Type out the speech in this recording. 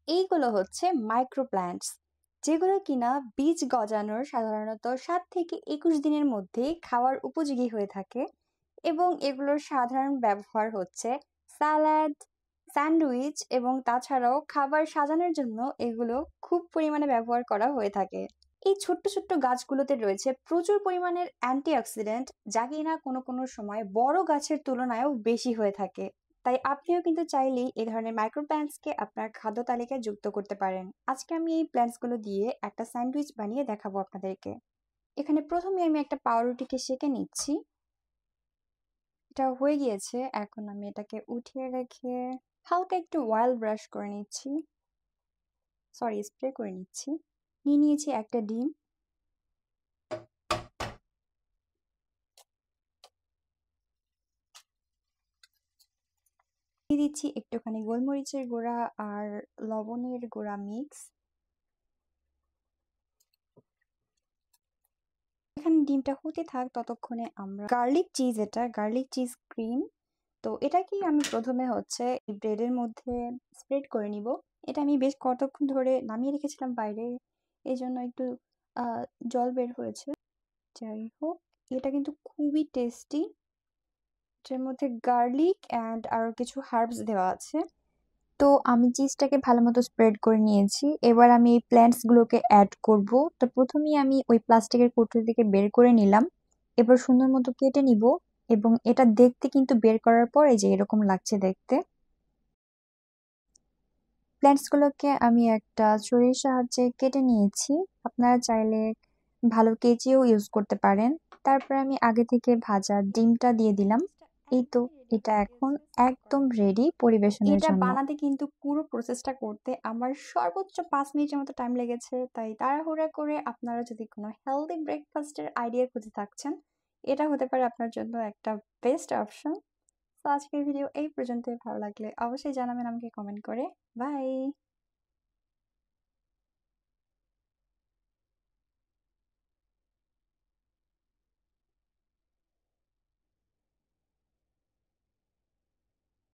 এইগুলো হচ্ছে micro plants, যেগুলো কিনা বীজ গজানোর সাধারণত 7 থেকে 21 দিনের মধ্যে খাওয়ার উপযোগী হয়ে থাকে এবং এগুলোর সাধারণ ব্যবহার হচ্ছে স্যালাড, স্যান্ডউইচ এবং তাছাড়াও খাবার সাজানোর জন্য এগুলো খুব পরিমাণে ব্যবহার করা হয়ে থাকে। এই ছোট্ট ছোট্ট গাছগুলোতে রয়েছে প্রচুর পরিমাণের অ্যান্টিঅক্সিডেন্ট, যা কিনা কোনো কোনো সময় বড় গাছের তুলনায়ও বেশি হয়ে থাকে। তাই আপনিও কিন্তু চাইলেই এই ধরনের মাইক্রো প্ল্যান্টসকে আপনার খাদ্য তালিকায় যুক্ত করতে পারেন। আজকে আমি এই প্ল্যান্টসগুলো দিয়ে একটা স্যান্ডউইচ বানিয়ে দেখাবো আপনাদেরকে। এখানে প্রথমে আমি একটা পাউরুটিকে সেঁকে নিচ্ছি। এটা হয়ে গিয়েছে, এখন আমি এটাকে উঠিয়ে রেখে হালকা একটু অয়েল ব্রাশ করে নিচ্ছি, স্প্রে করে নিচ্ছি। নিয়ে নিয়েছি একটা ডিম, দিয়ে দিচ্ছি একটুখানি গোলমরিচের গুঁড়া আর লবণের গুঁড়া মিক্স। এখানে ডিমটা হতে থাক, ততক্ষণে আমরা গার্লিক চিজ ক্রিম, তো এটাকেই আমি প্রথমে হচ্ছে ব্রেডের মধ্যে স্প্রেড করে নিব। এটা আমি বেশ কতক্ষণ ধরে নামিয়ে রেখেছিলাম বাইরে, এই জন্য একটু জল বের হয়েছে। যাই হোক, এটা কিন্তু খুবই টেস্টি। এটার মধ্যে গার্লিক অ্যান্ড আরো কিছু হার্বস দেওয়া আছে। তো আমি চিজটাকে ভালো মতো স্প্রেড করে নিয়েছি। এবার আমি এই প্ল্যান্টস গুলোকে অ্যাড করব। তো প্রথমেই আমি ওই প্লাস্টিকের কৌটো থেকে বের করে নিলাম। এবার সুন্দর মতো কেটে নিব এবং এটা দেখতে কিন্তু বের করার পর এই যে এরকম লাগছে দেখতে। প্ল্যান্টস গুলোকে আমি একটা ছুরির সাহায্যে কেটে নিয়েছি। আপনারা চাইলে ভালো কেচিও ইউজ করতে পারেন। তারপর আমি আগে থেকে ভাজা ডিমটা দিয়ে দিলাম। এই তো, এটা এখন একদম রেডি পরিবেশনের এটা জন্য। বানাতে কিন্তু পুরো প্রসেসটা করতে আমার সর্বোচ্চ 5 মিনিটের মতো টাইম লেগেছে। তাই তাড়াহুড়া করে আপনারা যদি কোনো হেলদি ব্রেকফাস্টের আইডিয়া খুঁজে থাকছেন, এটা হতে পারে আপনার জন্য একটা বেস্ট অপশন। তো আজকের ভিডিও এই পর্যন্তই। ভালো লাগলে অবশ্যই জানাবেন আমাকে কমেন্ট করে। বাই।